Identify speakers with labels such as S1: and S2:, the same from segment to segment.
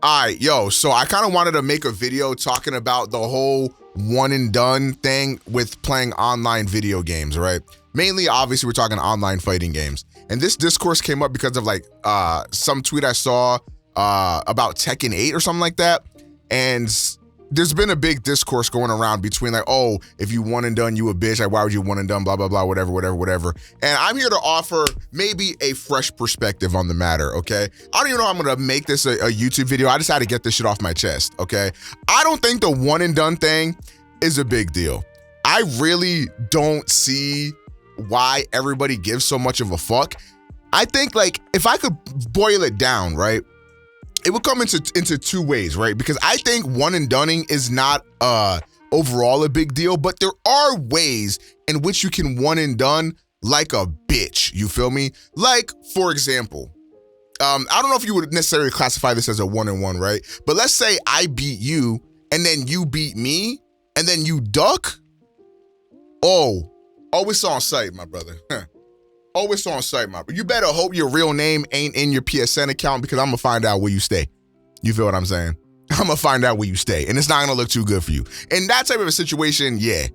S1: All right, yo, so I kind of wanted to make a video talking about the whole one and done thing with playing online video games, right? Mainly, obviously, we're talking online fighting games. And this discourse came up because of like some tweet I saw about Tekken 8 or something like that. And there's been a big discourse going around between like, oh, if you one and done, you a bitch. Like, why would you one and done, blah, blah, blah, whatever. And I'm here to offer maybe a fresh perspective on the matter, okay? I don't even know how I'm gonna make this a YouTube video. I just had to get this shit off my chest, okay? I don't think the one and done thing is a big deal. I really don't see why everybody gives so much of a fuck. I think like, if I could boil it down, right? It would come into two ways, right? Because I think one and doneing is not overall a big deal, but there are ways in which you can one and done like a bitch, you feel me? Like, for example, I don't know if you would necessarily classify this as a one and one, right? But let's say I beat you and then you beat me and then you duck. Oh, it's on site, my brother. Oh, it's on site, my brother. You better hope your real name ain't in your PSN account because I'm gonna find out where you stay. You feel what I'm saying? I'm gonna find out where you stay and it's not gonna look too good for you. In that type of a situation, yeah,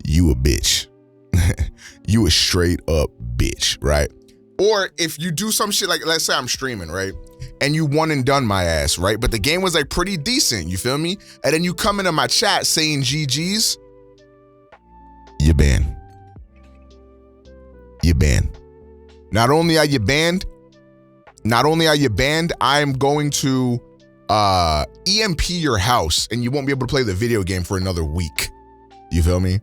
S1: you a bitch. You a straight up bitch, right? Or if you do some shit like, let's say I'm streaming, right? And you one and done my ass, right? But the game was like pretty decent, you feel me? And then you come into my chat saying GG's, you're banned. You're banned. Not only are you banned, I'm going to EMP your house and you won't be able to play the video game for another week. You feel me?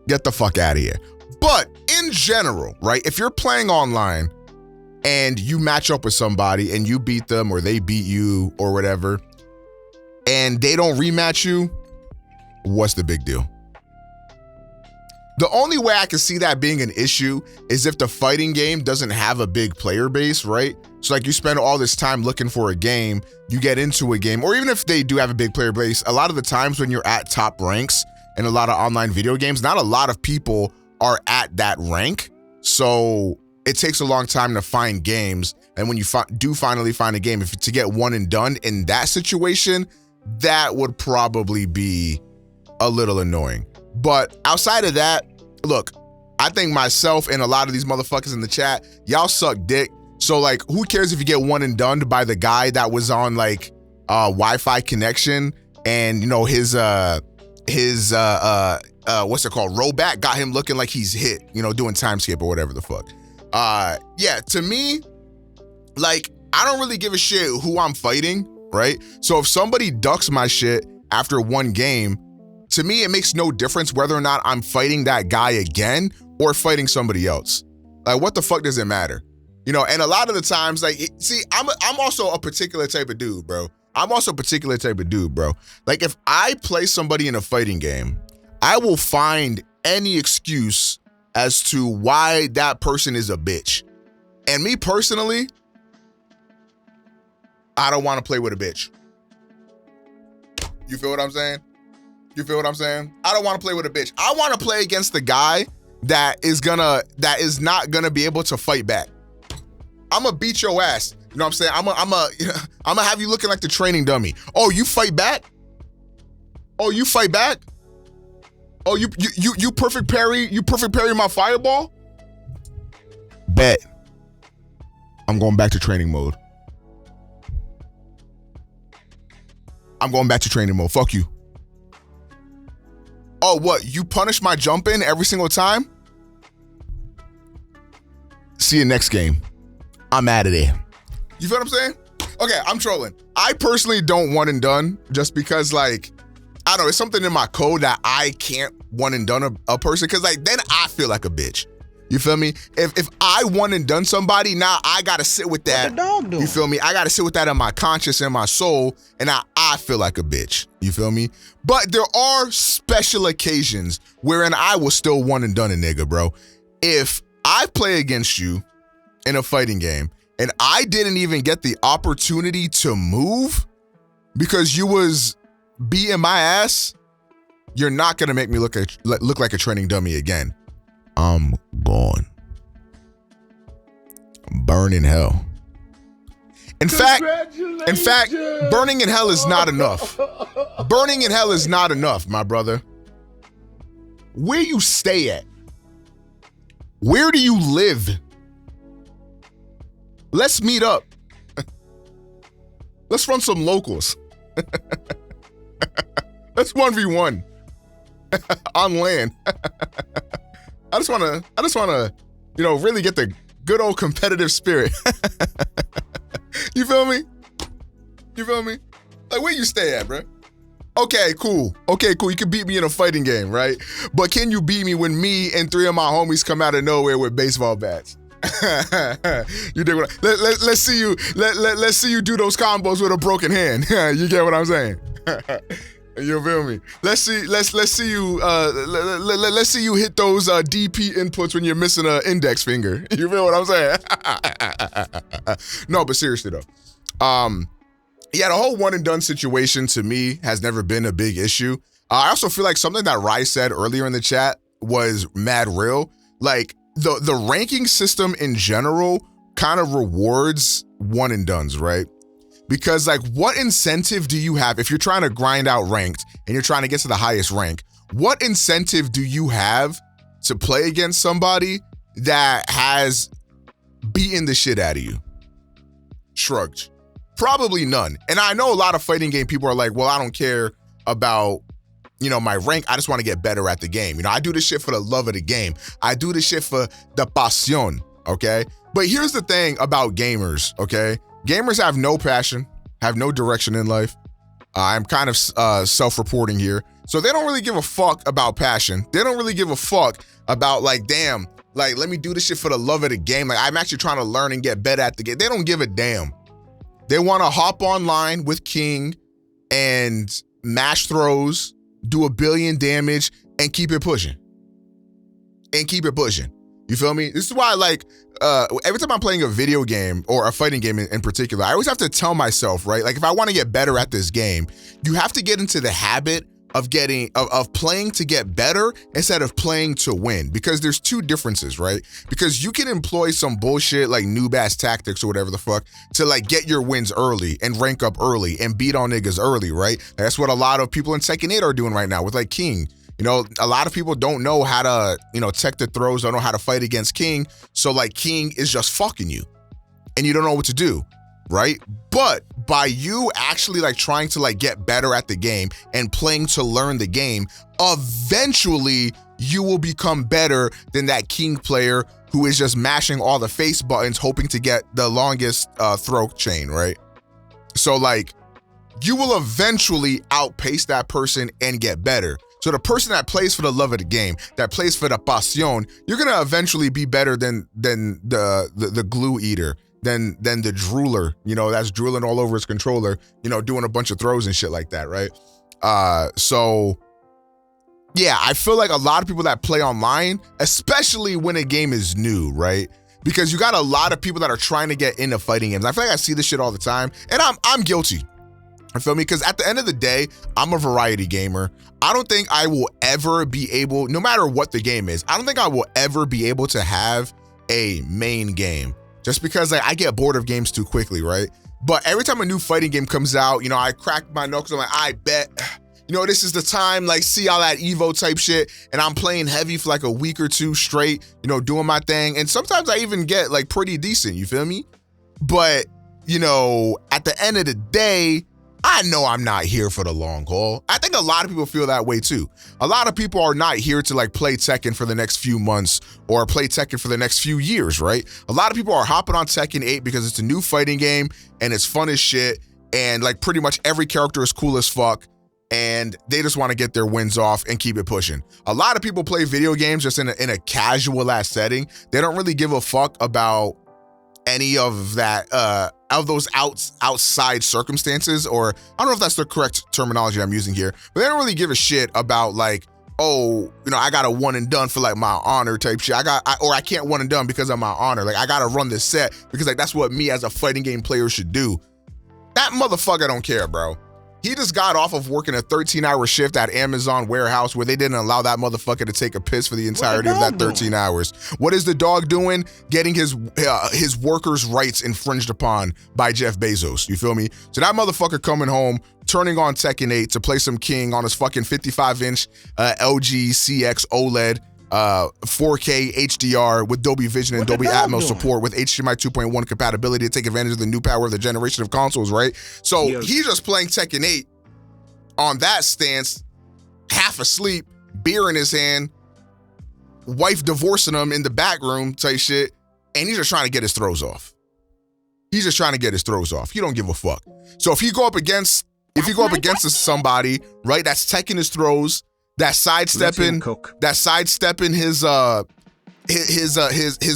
S1: Get the fuck out of here. But in general, right, if you're playing online and you match up with somebody and you beat them or they beat you or whatever, and they don't rematch you, what's the big deal? The only way I can see that being an issue is if the fighting game doesn't have a big player base, right? So like you spend all this time looking for a game, you get into a game, or even if they do have a big player base, a lot of the times when you're at top ranks in a lot of online video games, not a lot of people are at that rank. So it takes a long time to find games. And when you do finally find a game, to get one and done in that situation, that would probably be a little annoying. But outside of that, look, I think myself and a lot of these motherfuckers in the chat, y'all suck dick. So like, who cares if you get one and done by the guy that was on like Wi-Fi connection and you know his what's it called? Rollback got him looking like he's hit, you know, doing time skip or whatever the fuck. Yeah, to me, like, I don't really give a shit who I'm fighting, right? So if somebody ducks my shit after one game, to me, it makes no difference whether or not I'm fighting that guy again or fighting somebody else. Like, what the fuck does it matter? You know, and a lot of the times, like, see, I'm also a particular type of dude, bro. Like, if I play somebody in a fighting game, I will find any excuse as to why that person is a bitch. And me personally, I don't want to play with a bitch. You feel what I'm saying? I don't want to play with a bitch. I want to play against the guy that is not gonna be able to fight back. I'm gonna beat your ass. You know what I'm saying? I'm gonna have you looking like the training dummy. Oh, you fight back? Oh, you perfect parry my fireball? Bet. I'm going back to training mode. Fuck you. Oh, what? You punish my jump in every single time? See you next game. I'm out of there. You feel what I'm saying? Okay, I'm trolling. I personally don't one and done just because, like, I don't know, it's something in my code that I can't one and done a person because, like, then I feel like a bitch. You feel me? If I one and done somebody, now I gotta sit with that.
S2: What the dog doing?
S1: You feel me? I gotta sit with that in my conscience and my soul, and now I feel like a bitch. You feel me? But there are special occasions wherein I will still one and done a nigga, bro. If I play against you in a fighting game and I didn't even get the opportunity to move because you was beating my ass, you're not gonna make me look like a training dummy again. I'm gone. Burn in hell. In fact, Burning in hell is not enough. Burning in hell is not enough, my brother. Where you stay at? Where do you live? Let's meet up. Let's run some locals. Let's 1v1 on land. I just wanna, really get the good old competitive spirit. You feel me? Like, where you stay at, bro? Okay, cool. You can beat me in a fighting game, right? But can you beat me when me and 3 of my homies come out of nowhere with baseball bats? You dig what let's see you do those combos with a broken hand. You get what I'm saying? You feel me? Let's see you hit those DP inputs when you're missing an index finger. You feel what I'm saying? No, but seriously though, yeah, the whole one and done situation to me has never been a big issue. I also feel like something that Rai said earlier in the chat was mad real. Like the ranking system in general kind of rewards one and dones, right? Because like, what incentive do you have if you're trying to grind out ranked and you're trying to get to the highest rank? What incentive do you have to play against somebody that has beaten the shit out of you? Shrugged. Probably none. And I know a lot of fighting game people are like, well, I don't care about, my rank. I just want to get better at the game. I do this shit for the love of the game. I do this shit for the pasión, okay? But here's the thing about gamers, okay? Gamers have no passion, have no direction in life. I'm kind of self-reporting here. So they don't really give a fuck about passion. They don't really give a fuck about like, damn, like, let me do this shit for the love of the game. Like, I'm actually trying to learn and get better at the game. They don't give a damn. They want to hop online with King and mash throws, do a billion damage, and keep it pushing. You feel me? This is why, like, every time I'm playing a video game or a fighting game in particular, I always have to tell myself, right? Like, if I want to get better at this game, you have to get into the habit of playing to get better instead of playing to win, because there's two differences, right? Because you can employ some bullshit like noob ass tactics or whatever the fuck to like get your wins early and rank up early and beat on niggas early, right? That's what a lot of people in Tekken 8 are doing right now with like King. A lot of people don't know how to, tech the throws, don't know how to fight against King. So like King is just fucking you and you don't know what to do, right? But by you actually like trying to like get better at the game and playing to learn the game, eventually you will become better than that King player who is just mashing all the face buttons hoping to get the longest throw chain, right? So like you will eventually outpace that person and get better. So the person that plays for the love of the game, that plays for the pasión, you're gonna eventually be better than the glue eater, than the drooler, that's drooling all over his controller, doing a bunch of throws and shit like that, right? So yeah, I feel like a lot of people that play online, especially when a game is new, right? Because you got a lot of people that are trying to get into fighting games. I feel like I see this shit all the time, and I'm guilty. You feel me? Because at the end of the day, I'm a variety gamer. I don't think I will ever be able, no matter what the game is, I don't think I will ever be able to have a main game, just because like, I get bored of games too quickly, right? But every time a new fighting game comes out, I crack my knuckles. I'm like, I bet, this is the time, like, see all that Evo type shit. And I'm playing heavy for like a week or two straight, doing my thing. And sometimes I even get like pretty decent, you feel me? But, at the end of the day, I know I'm not here for the long haul. I think a lot of people feel that way too. A lot of people are not here to like play Tekken for the next few months or play Tekken for the next few years, right? A lot of people are hopping on Tekken 8 because it's a new fighting game and it's fun as shit. And like pretty much every character is cool as fuck. And they just want to get their wins off and keep it pushing. A lot of people play video games just in a casual ass setting. They don't really give a fuck about any of that, of those outside circumstances, or I don't know if that's the correct terminology I'm using here, but they don't really give a shit about like, oh, I got a one and done for like my honor type shit. I can't one and done because of my honor. Like I gotta run this set because like that's what me as a fighting game player should do. That motherfucker don't care, bro. He just got off of working a 13-hour shift at Amazon warehouse where they didn't allow that motherfucker to take a piss for the entirety of that 13 hours. What is the dog doing? Getting his workers' rights infringed upon by Jeff Bezos. You feel me? So that motherfucker coming home, turning on Tekken 8 to play some King on his fucking 55-inch LG CX OLED 4K HDR with Dolby Vision and Dolby Atmos support with HDMI 2.1 compatibility to take advantage of the new power of the generation of consoles, right? So he's just playing Tekken 8 on that stance, half asleep, beer in his hand, wife divorcing him in the back room type shit, and he's just trying to get his throws off. He's just trying to get his throws off. He don't give a fuck. So if you go up against somebody, right, that's taking his throws, that's sidestepping his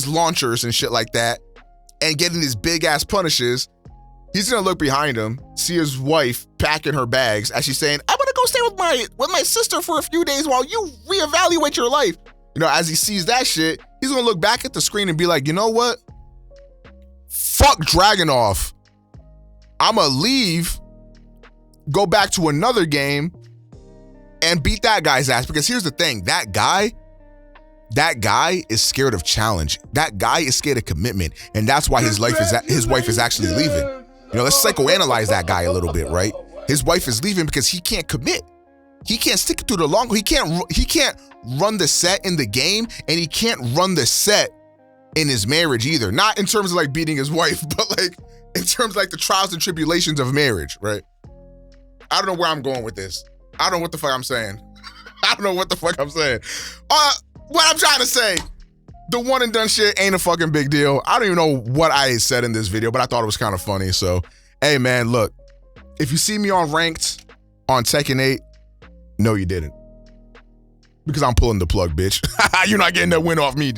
S1: launchers and shit like that, and getting his big ass punishes, he's gonna look behind him, see his wife packing her bags as she's saying, "I'm gonna go stay with my sister for a few days while you reevaluate your life." You know, as he sees that shit, he's gonna look back at the screen and be like, "You know what? Fuck Dragunov. I'ma leave, go back to another game, and beat that guy's ass." Because here's the thing, that guy is scared of challenge. That guy is scared of commitment, and that's why his wife is actually leaving. You know, let's psychoanalyze that guy a little bit, right? His wife is leaving because he can't commit. He can't stick it through the long. He can't run the set in the game, and he can't run the set in his marriage either. Not in terms of like beating his wife, but like in terms of like the trials and tribulations of marriage, right? I don't know where I'm going with this. I don't know what the fuck I'm saying. I don't know what the fuck I'm saying. What I'm trying to say, the one and done shit ain't a fucking big deal. I don't even know what I said in this video, but I thought it was kind of funny. So, hey man, look, if you see me on ranked on Tekken 8, no you didn't. Because I'm pulling the plug, bitch. You're not getting that win off me.